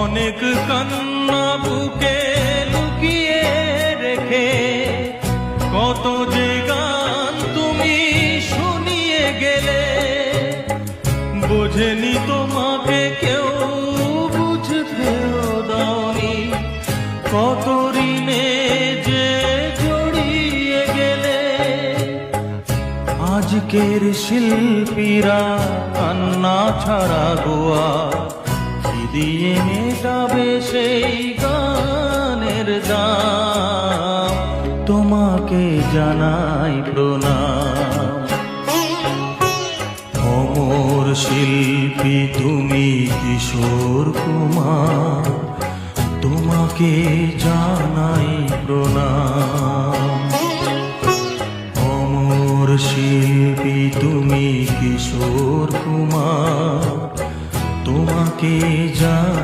অনেক কান্না বুকে লুকিয়ে রেখে কত যে গান তুমি শুনিয়ে গেলে, বোঝেনি তোমাকে কেউ, বুঝতেও দাওনি, কত ঋণে যে জড়িয়ে গেলে। আজকের শিল্পীরা কান্না ছাড়া গোয়া কি দিয়ে মেটাবে সেই গানের দাম? তোমাকে জানাই প্রণাম। অমর শিল্পী তুমি কিশোর কুমার, তোমাকে জানাই প্রণাম। অমর শিল্পী তুমি কিশোর কুমার, তোমাকে জানাই